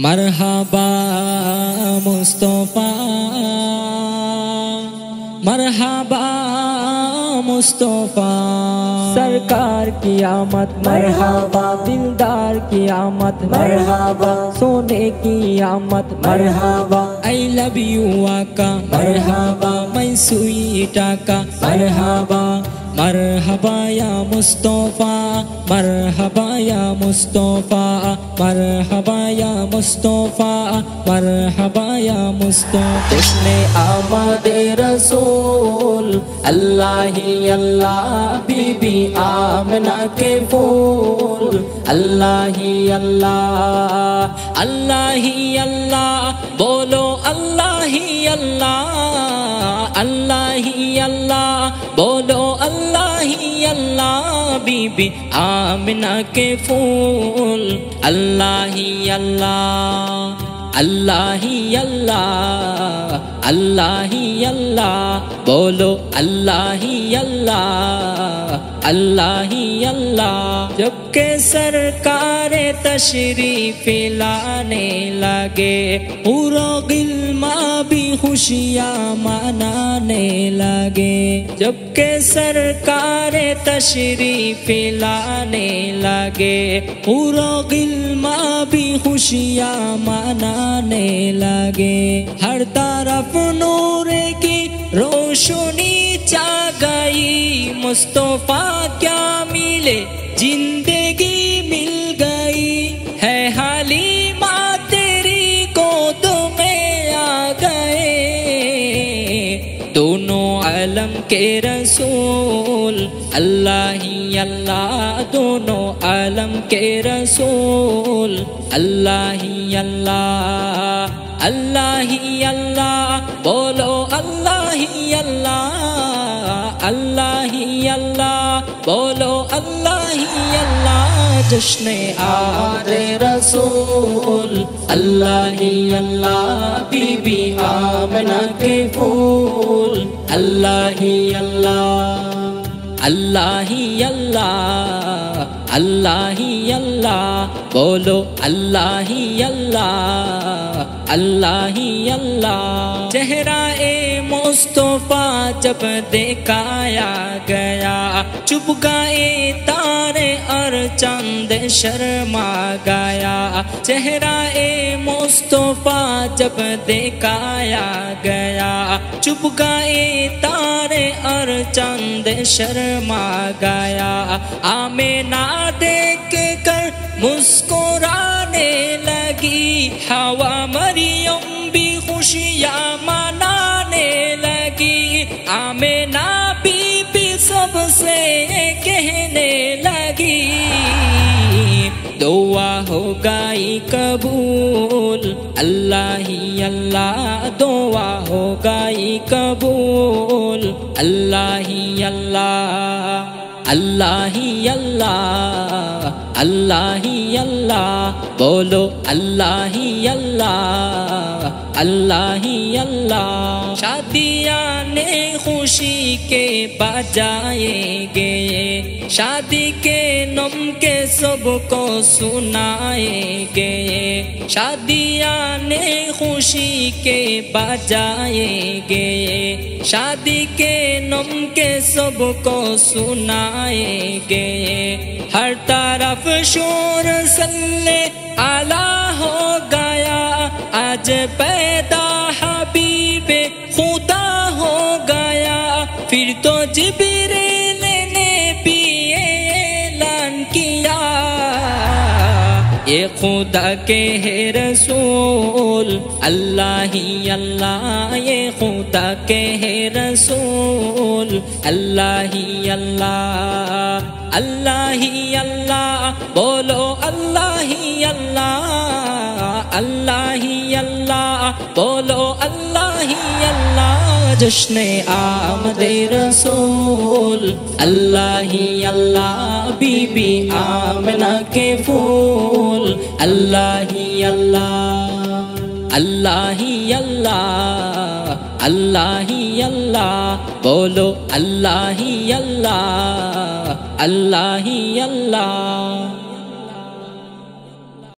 مرحبا مصطفیٰ مرحبا مصطفیٰ، سرکار کی آمد مرحبا، دلدار کی آمد مرحبا، سونے کی آمد مرحبا، I love you آقا مرحبا، میں سویٹ آقا مرحبا، مرحبا یا مصطفیٰ، مرحبا یا مصطفیٰ، مرحبا یا مصطفیٰ، مرحبا یا مصطفیٰ۔ جشن آمد رسول اللہ ہی اللہ، بی بی آمنہ کے پھول اللہ ہی اللہ، اللہ ہی اللہ بولو، اللہ ہی اللہ، اللہ ہی اللہ بولو، اللہ ہی اللہ، بی بی آمنہ کے پھول اللہ ہی اللہ، اللہ ہی اللہ، اللہ ہی اللہ بولو، اللہ ہی اللہ، اللہ ہی اللہ۔ جب کہ سرکار تشریف لانے لگے، پورا غلماں بھی خوشیاں منانے لگے، جب کہ سرکار تشریف لانے لگے، پورا غلماں بھی خوشیاں منانے لگے، ہر طرف نور کی روشنی چھا گئی، مصطفیٰ کیا ملے زندگی مل گئی، ہے حلیمہ تیری گود میں آ گئے، دونوں عالم کے رسول اللہ ہی اللہ، دونوں عالم کے رسول اللہ ہی اللہ، اللہ ہی اللہ بولو، اللہ ہی اللہ، اللہ ہی اللہ بولو، اللہ ہی اللہ۔ جشن آمد رسول اللہ ہی اللہ، بی بی آمنہ کے پھول اللہ ہی اللہ، اللہ ہی اللہ، اللہ ہی اللہ بولو، اللہ ہی اللہ، اللہ ہی اللہ۔ چہرہ مصطفیٰ جب دیکھایا گیا، چپ گئے تارے اور چاند شرما گیا، چہرہ مصطفیٰ جب دیکھایا گیا، چپ گئے تارے اور چاند شرما گیا، آمینہ دیکھ کر مسکرانے لگی، حوا مریم بھی خوشیاں منانے لگی، آمینہ بی بی سب سے کہنے لگی، دعا ہو گئی قبول اللہ ہی اللہ، دعا ہو گئی قبول اللہ ہی اللہ، اللہ ہی اللہ، اللہ ہی اللہ بولو، اللہ ہی اللہ، اللہ ہی اللہ۔ شادیاں نے خوشی کے بجائے گئے، شادی کے نام کے سب کو سنائے گئے، شادیاں نے خوشی کے بجائے گئے، شادی کے نام کے سب کو سنائے گئے، ہر طرف شور صلی علیہ ہو گیا، آج پیدا حبیب خدا ہو گیا، پھر تو جبریل نے بھی اعلان کیا، یہ خدا کے ہے رسول اللہ ہی اللہ، یہ خدا کے ہے رسول اللہ ہی اللہ، اللہ ہی اللہ بولو، اللہ ہی اللہ، اللہ ہی اللہ بولو، اللہ ہی اللہ۔ جشن آمد رسول اللہ ہی اللہ، بی بی آمنہ کے پھول اللہ ہی اللہ، اللہ ہی اللہ، اللہ ہی اللہ بولو، اللہ ہی اللہ، اللہ ہی اللہ۔